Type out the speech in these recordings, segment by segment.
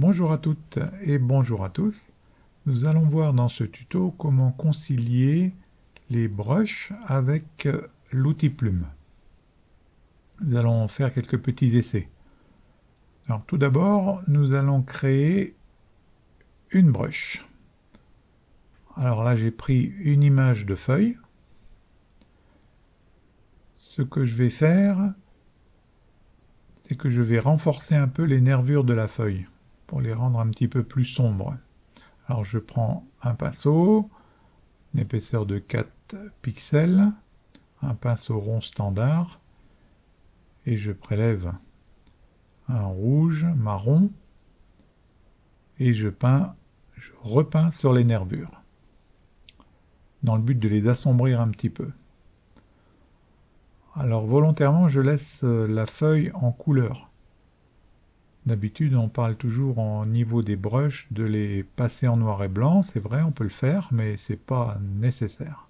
Bonjour à toutes et bonjour à tous. Nous allons voir dans ce tuto comment concilier les brushes avec l'outil plume. Nous allons faire quelques petits essais. Alors tout d'abord, nous allons créer une brush. Alors là, j'ai pris une image de feuille. Ce que je vais faire, c'est que je vais renforcer un peu les nervures de la feuille pour les rendre un petit peu plus sombres. Alors je prends un pinceau, une épaisseur de 4 pixels, un pinceau rond standard, et je prélève un rouge marron, et je repeins sur les nervures, dans le but de les assombrir un petit peu. Alors volontairement, je laisse la feuille en couleur. D'habitude, on parle toujours au niveau des brushes de les passer en noir et blanc. C'est vrai, on peut le faire, mais c'est pas nécessaire.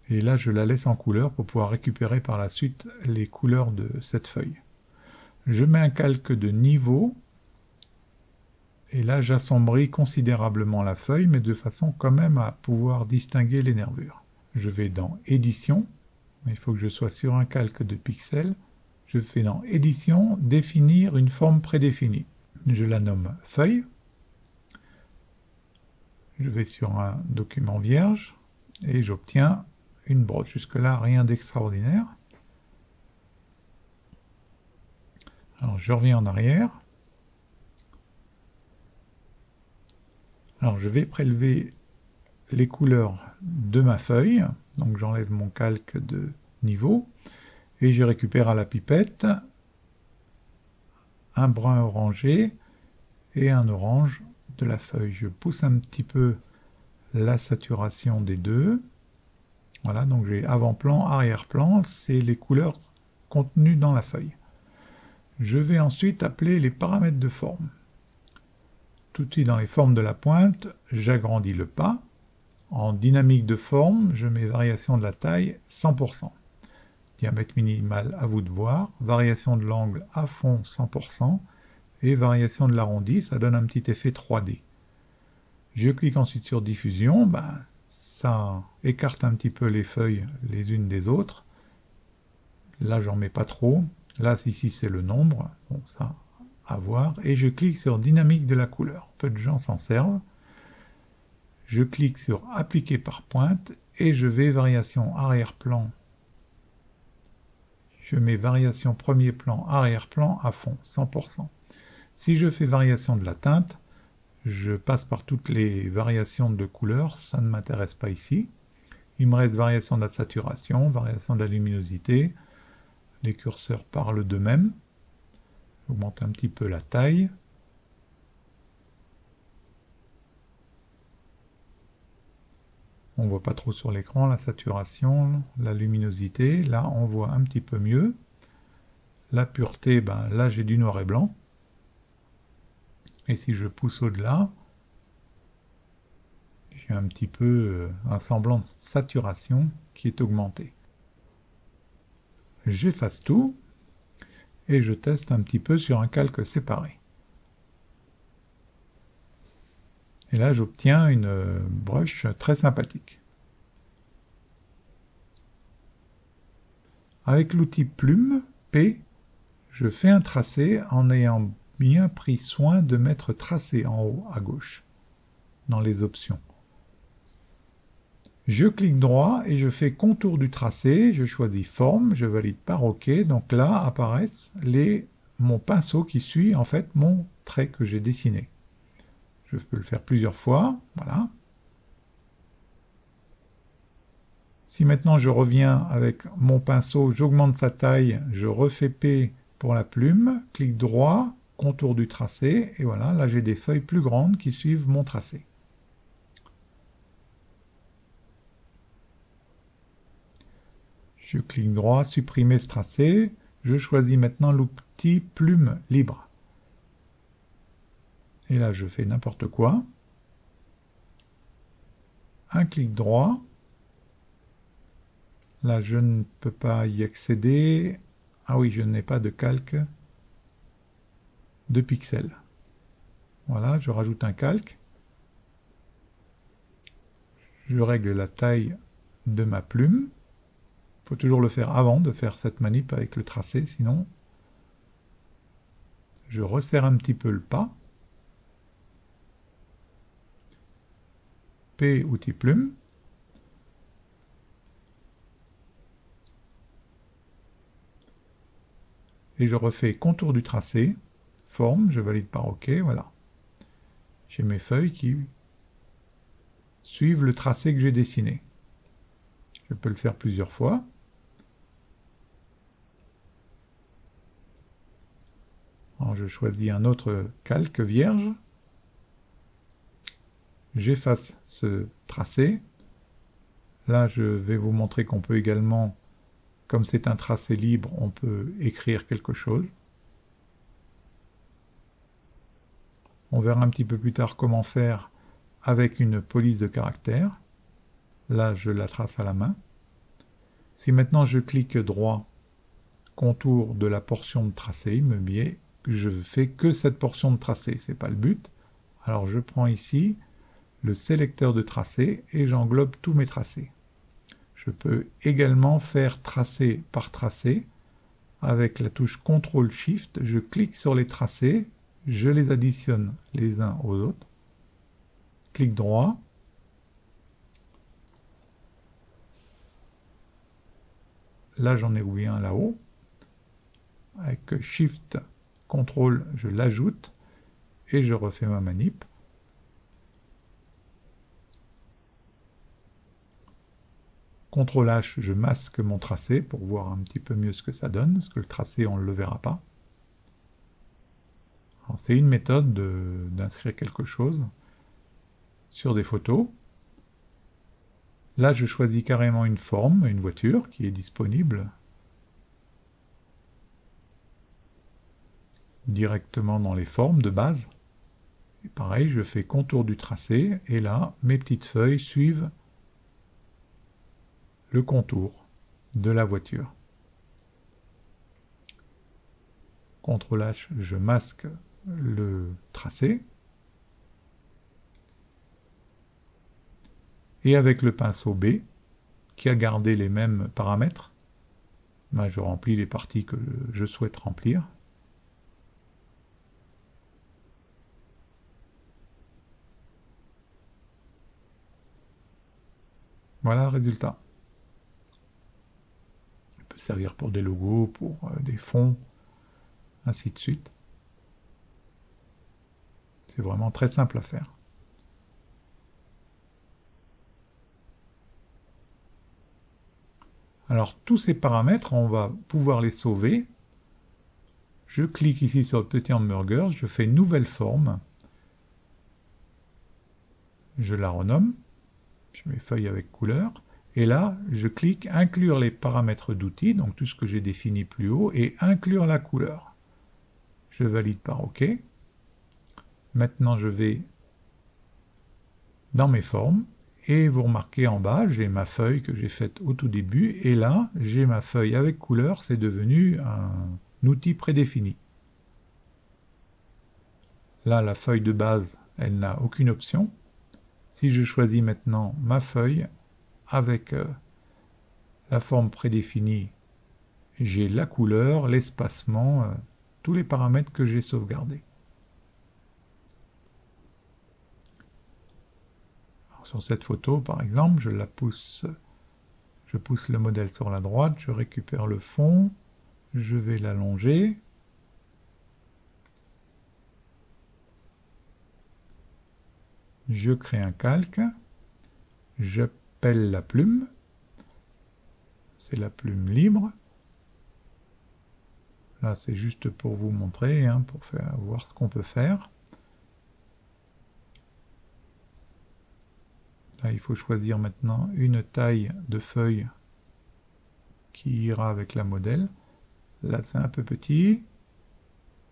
Et là, je la laisse en couleur pour pouvoir récupérer par la suite les couleurs de cette feuille. Je mets un calque de niveau, et là, j'assombris considérablement la feuille, mais de façon quand même à pouvoir distinguer les nervures. Je vais dans Édition. Il faut que je sois sur un calque de pixels. Je fais dans Édition, définir une forme prédéfinie. Je la nomme feuille. Je vais sur un document vierge et j'obtiens une broche. Jusque-là, rien d'extraordinaire. Alors, je reviens en arrière. Alors, je vais prélever les couleurs de ma feuille. Donc, j'enlève mon calque de niveau. Et je récupère à la pipette un brun orangé et un orange de la feuille. Je pousse un petit peu la saturation des deux. Voilà, donc j'ai avant-plan, arrière-plan, c'est les couleurs contenues dans la feuille. Je vais ensuite appeler les paramètres de forme. Tout de suite dans les formes de la pointe, j'agrandis le pas. En dynamique de forme, je mets variation de la taille 100%. Diamètre minimal à vous de voir, variation de l'angle à fond 100%, et variation de l'arrondi, ça donne un petit effet 3D. Je clique ensuite sur diffusion, ça écarte un petit peu les feuilles les unes des autres. Là, j'en mets pas trop. Là, ici, c'est le nombre. Bon, ça, à voir. Et je clique sur dynamique de la couleur. Peu de gens s'en servent. Je clique sur appliquer par pointe et je vais variation arrière-plan. Je mets variation premier plan, arrière-plan à fond, 100%. Si je fais variation de la teinte, je passe par toutes les variations de couleurs, ça ne m'intéresse pas ici. Il me reste variation de la saturation, variation de la luminosité. Les curseurs parlent d'eux-mêmes. J'augmente un petit peu la taille. On ne voit pas trop sur l'écran, la saturation, la luminosité. Là, on voit un petit peu mieux. La pureté, là, j'ai du noir et blanc. Et si je pousse au-delà, j'ai un petit peu un semblant de saturation qui est augmenté. J'efface tout et je teste un petit peu sur un calque séparé. Et là, j'obtiens une brush très sympathique. Avec l'outil plume, P, je fais un tracé en ayant bien pris soin de mettre tracé en haut à gauche, dans les options. Je clique droit et je fais contour du tracé, je choisis forme, je valide par OK, donc là apparaissent mon pinceau qui suit en fait mon trait que j'ai dessiné. Je peux le faire plusieurs fois, voilà. Si maintenant je reviens avec mon pinceau, j'augmente sa taille, je refais P pour la plume, clic droit, contour du tracé, et voilà, là j'ai des feuilles plus grandes qui suivent mon tracé. Je clique droit, supprimer ce tracé, je choisis maintenant l'outil plume libre. Et là je fais n'importe quoi. Un clic droit. Là je ne peux pas y accéder. Ah oui, je n'ai pas de calque de pixels. Voilà, je rajoute un calque. Je règle la taille de ma plume. Il faut toujours le faire avant de faire cette manip avec le tracé, sinon je resserre un petit peu le pas. P, outil plume. Et je refais contour du tracé, forme, je valide par OK, voilà. J'ai mes feuilles qui suivent le tracé que j'ai dessiné. Je peux le faire plusieurs fois. Alors je choisis un autre calque vierge. J'efface ce tracé. Là, je vais vous montrer qu'on peut également, comme c'est un tracé libre, on peut écrire quelque chose. On verra un petit peu plus tard comment faire avec une police de caractère. Là, je la trace à la main. Si maintenant je clique droit, contour de la portion de tracé, il me dit que je fais que cette portion de tracé, c'est pas le but. Alors je prends ici le sélecteur de tracé et j'englobe tous mes tracés. Je peux également faire tracé par tracé avec la touche CTRL-SHIFT. Je clique sur les tracés, je les additionne les uns aux autres. Clic droit. Là, j'en ai oublié un là-haut. Avec Shift, CTRL, je l'ajoute et je refais ma manip. CTRL H, je masque mon tracé pour voir un petit peu mieux ce que ça donne, parce que le tracé, on ne le verra pas. C'est une méthode d'inscrire quelque chose sur des photos. Là, je choisis carrément une forme, une voiture qui est disponible directement dans les formes de base. Et pareil, je fais contour du tracé, et là, mes petites feuilles suivent le contour de la voiture. CTRL H, je masque le tracé. Et avec le pinceau B, qui a gardé les mêmes paramètres, je remplis les parties que je souhaite remplir. Voilà le résultat. Il peut servir pour des logos, pour des fonds, ainsi de suite. C'est vraiment très simple à faire. Alors tous ces paramètres, on va pouvoir les sauver. Je clique ici sur le petit hamburger, je fais nouvelle forme. Je la renomme. Je mets feuille avec couleur. Et là, je clique inclure les paramètres d'outils, donc tout ce que j'ai défini plus haut, et inclure la couleur. Je valide par OK. Maintenant, je vais dans mes formes, et vous remarquez en bas, j'ai ma feuille que j'ai faite au tout début, et là, j'ai ma feuille avec couleur, c'est devenu un outil prédéfini. Là, la feuille de base, elle n'a aucune option. Si je choisis maintenant ma feuille avec la forme prédéfinie, j'ai la couleur, l'espacement, tous les paramètres que j'ai sauvegardés. Alors, sur cette photo, par exemple, je pousse le modèle sur la droite, je récupère le fond, je vais l'allonger. Je crée un calque, j'appelle la plume, c'est la plume libre. Là, c'est juste pour vous montrer, pour voir ce qu'on peut faire. Là, il faut choisir maintenant une taille de feuille qui ira avec la modèle. Là, c'est un peu petit.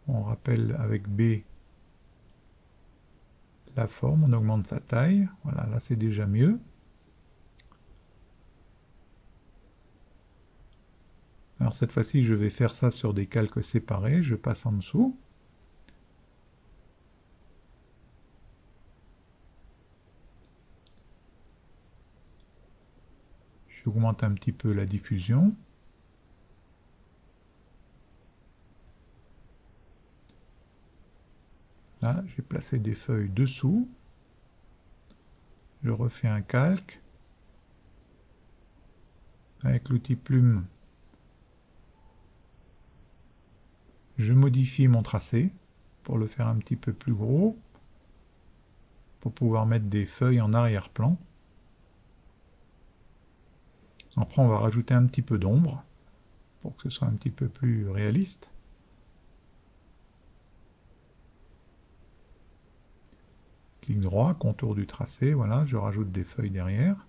On rappelle avec B la forme, on augmente sa taille. Voilà, là, c'est déjà mieux. Alors cette fois-ci, je vais faire ça sur des calques séparés. Je passe en dessous. j'augmente un petit peu la diffusion. Là, j'ai placé des feuilles dessous. Je refais un calque. Avec l'outil plume, je modifie mon tracé pour le faire un petit peu plus gros, pour pouvoir mettre des feuilles en arrière-plan. Après, on va rajouter un petit peu d'ombre pour que ce soit un petit peu plus réaliste. Clic droit, contour du tracé, voilà, je rajoute des feuilles derrière.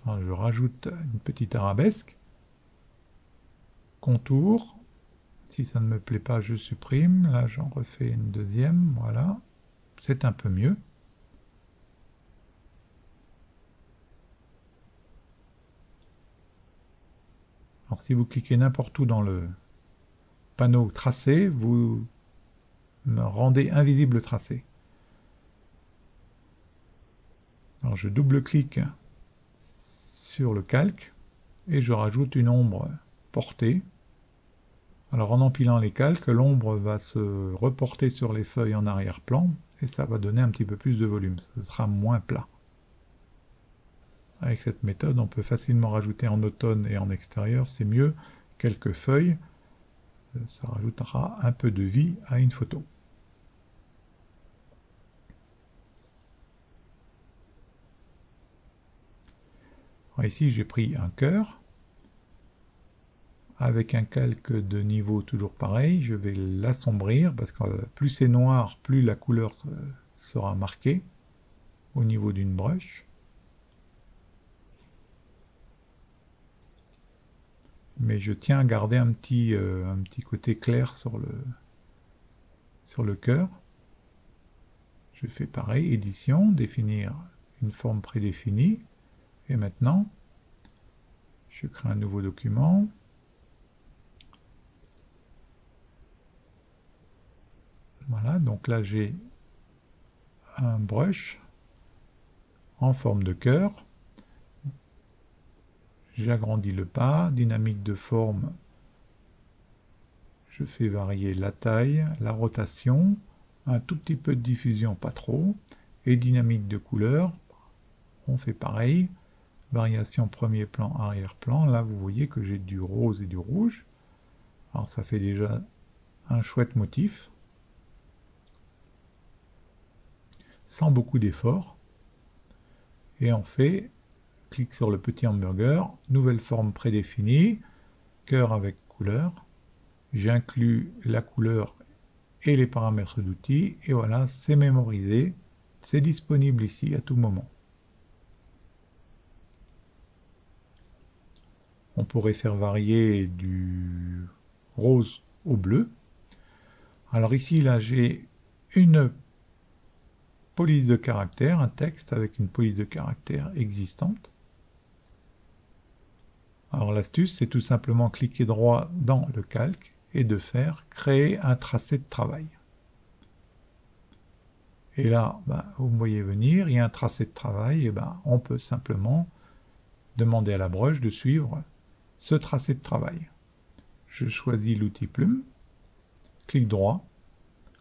Alors, je rajoute une petite arabesque. Contour. Si ça ne me plaît pas, je supprime. Là, j'en refais une deuxième, voilà. C'est un peu mieux. Alors, si vous cliquez n'importe où dans le panneau tracé, vous rendez invisible le tracé. Alors, je double-clique sur le calque et je rajoute une ombre portée. Alors en empilant les calques, l'ombre va se reporter sur les feuilles en arrière-plan et ça va donner un petit peu plus de volume, ce sera moins plat. Avec cette méthode, on peut facilement rajouter en automne et en extérieur, c'est mieux, quelques feuilles, ça rajoutera un peu de vie à une photo. Alors ici j'ai pris un cœur, avec un calque de niveau toujours pareil, je vais l'assombrir parce que plus c'est noir, plus la couleur sera marquée au niveau d'une brush. Mais je tiens à garder un petit côté clair sur le cœur. Je fais pareil, édition, définir une forme prédéfinie. Et maintenant, je crée un nouveau document. Voilà, donc là j'ai un brush en forme de cœur. J'agrandis le pas, dynamique de forme, je fais varier la taille, la rotation, un tout petit peu de diffusion, pas trop, et dynamique de couleur, on fait pareil, variation premier plan, arrière-plan, là vous voyez que j'ai du rose et du rouge, alors ça fait déjà un chouette motif, sans beaucoup d'effort, et on fait, clique sur le petit hamburger, nouvelle forme prédéfinie, cœur avec couleur, j'inclus la couleur et les paramètres d'outils, et voilà, c'est mémorisé, c'est disponible ici à tout moment. On pourrait faire varier du rose au bleu. Alors ici, là, j'ai une police de caractère, un texte avec une police de caractère existante. Alors l'astuce, c'est tout simplement cliquer droit dans le calque et de faire créer un tracé de travail. Et là, vous me voyez venir, il y a un tracé de travail, et on peut simplement demander à la brush de suivre ce tracé de travail. Je choisis l'outil plume, clic droit,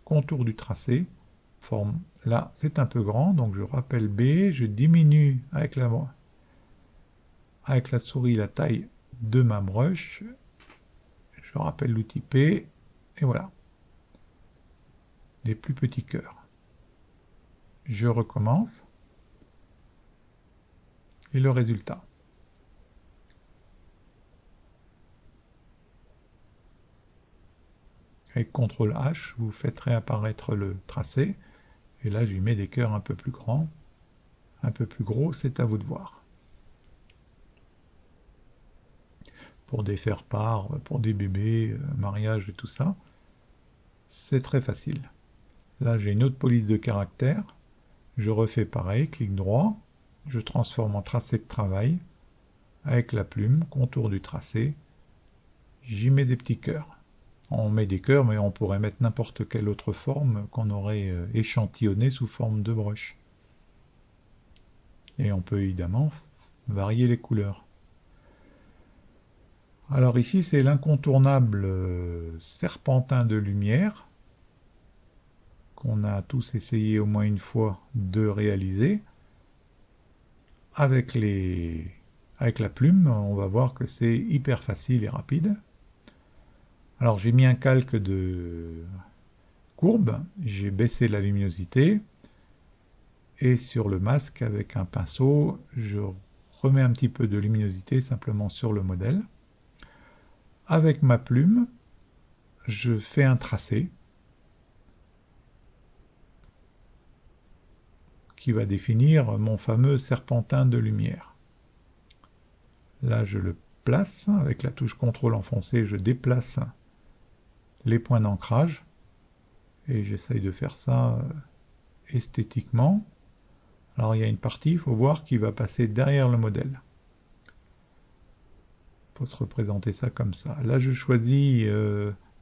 contour du tracé, forme. Là, c'est un peu grand, donc je rappelle B, je diminue avec la souris la taille de ma brush, je rappelle l'outil P, et voilà, des plus petits cœurs. Je recommence, et le résultat. Avec CTRL H, vous faites réapparaître le tracé, et là je lui mets des cœurs un peu plus grands, un peu plus gros, c'est à vous de voir. Pour des faire-part, pour des bébés, mariage et tout ça, c'est très facile. Là j'ai une autre police de caractère, je refais pareil, clic droit, je transforme en tracé de travail, avec la plume, contour du tracé, j'y mets des petits cœurs. On met des cœurs, mais on pourrait mettre n'importe quelle autre forme qu'on aurait échantillonnée sous forme de brush. Et on peut évidemment varier les couleurs. Alors ici, c'est l'incontournable serpentin de lumière qu'on a tous essayé au moins une fois de réaliser. Avec la plume, on va voir que c'est hyper facile et rapide. Alors j'ai mis un calque de courbe, j'ai baissé la luminosité, et sur le masque, avec un pinceau, je remets un petit peu de luminosité simplement sur le modèle. Avec ma plume, je fais un tracé qui va définir mon fameux serpentin de lumière. Là, je le place, avec la touche CTRL enfoncée, je déplace les points d'ancrage, et j'essaye de faire ça esthétiquement. Alors il y a une partie, il faut voir, qui va passer derrière le modèle. Il faut se représenter ça comme ça. Là, je choisis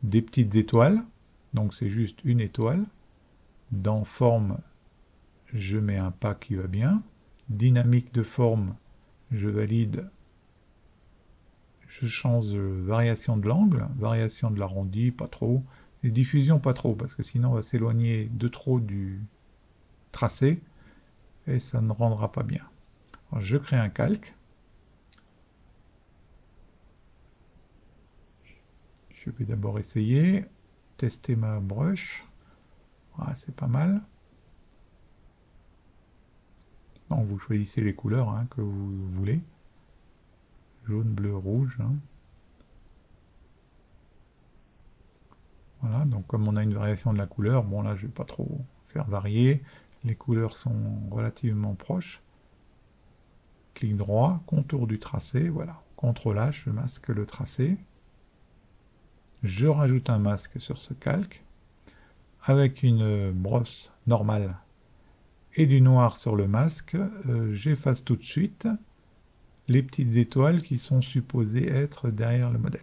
des petites étoiles, donc c'est juste une étoile. Dans forme, je mets un pas qui va bien. Dynamique de forme, je valide. Je change de variation de l'angle, variation de l'arrondi, pas trop, et diffusion, pas trop, parce que sinon on va s'éloigner de trop du tracé, et ça ne rendra pas bien. Alors, je crée un calque. Je vais d'abord essayer, tester ma brush. Ah, c'est pas mal. Donc vous choisissez les couleurs que vous voulez. Jaune, bleu, rouge. Voilà, donc comme on a une variation de la couleur, bon là je vais pas trop faire varier. Les couleurs sont relativement proches. Clic droit, contour du tracé, voilà. CTRL H, je masque le tracé. Je rajoute un masque sur ce calque. Avec une brosse normale et du noir sur le masque, j'efface tout de suite les petites étoiles qui sont supposées être derrière le modèle.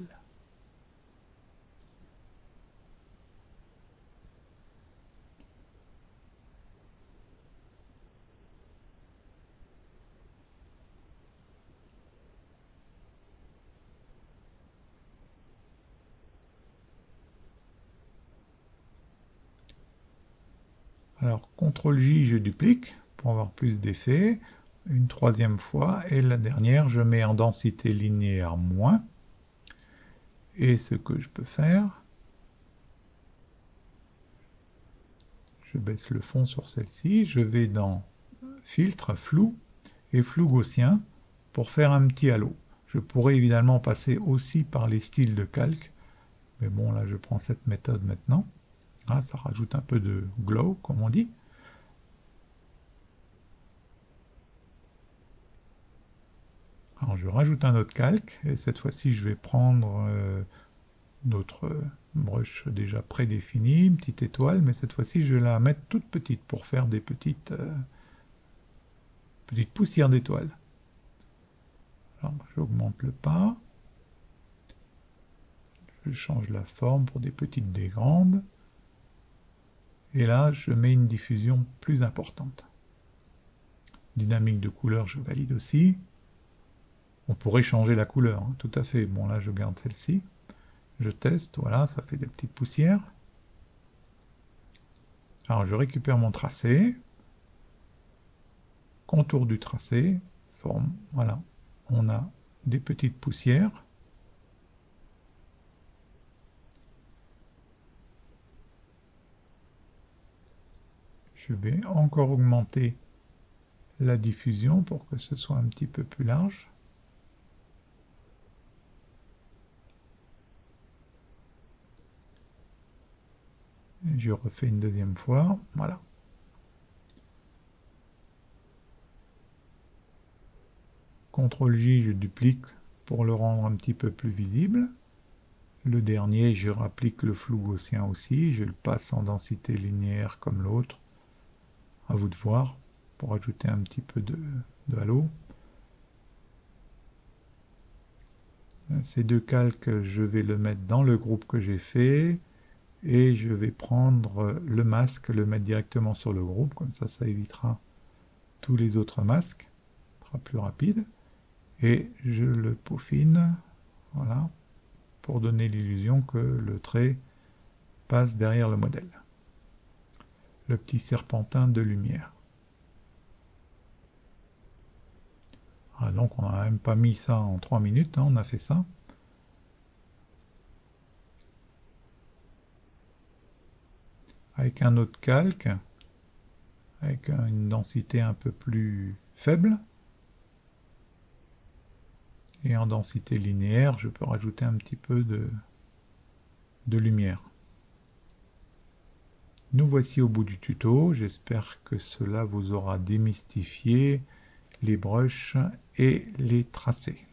Alors CTRL J, je duplique pour avoir plus d'effet. Une troisième fois, et la dernière, je mets en densité linéaire moins. Et ce que je peux faire, je baisse le fond sur celle-ci, je vais dans Filtre, Flou et Flou gaussien pour faire un petit halo. Je pourrais évidemment passer aussi par les styles de calque, mais bon là je prends cette méthode maintenant. Ah, ça rajoute un peu de glow, comme on dit. Alors je rajoute un autre calque, et cette fois-ci je vais prendre notre brush déjà prédéfinie, une petite étoile, mais cette fois-ci je vais la mettre toute petite pour faire des petites poussières d'étoiles. Alors j'augmente le pas, je change la forme pour des petites, des grandes, et là je mets une diffusion plus importante. Dynamique de couleur, je valide aussi. On pourrait changer la couleur, tout à fait. Bon là je garde celle-ci. Je teste, voilà, ça fait des petites poussières. Alors je récupère mon tracé, contour du tracé, forme, voilà. On a des petites poussières. Je vais encore augmenter la diffusion pour que ce soit un petit peu plus large. Et je refais une deuxième fois, voilà. CTRL J, je duplique pour le rendre un petit peu plus visible. Le dernier, je rapplique le flou gaussien aussi, je le passe en densité linéaire comme l'autre. À vous de voir, pour ajouter un petit peu de halo. Ces deux calques, je vais le mettre dans le groupe que j'ai fait et je vais prendre le masque, le mettre directement sur le groupe, comme ça évitera tous les autres masques, ce sera plus rapide. Et je le peaufine, voilà, pour donner l'illusion que le trait passe derrière le modèle. Le petit serpentin de lumière. Ah, donc on n'a même pas mis ça en 3 minutes, hein, on a fait ça. Avec un autre calque, avec une densité un peu plus faible. Et en densité linéaire, je peux rajouter un petit peu de lumière. Nous voici au bout du tuto. J'espère que cela vous aura démystifié les brushes et les tracés.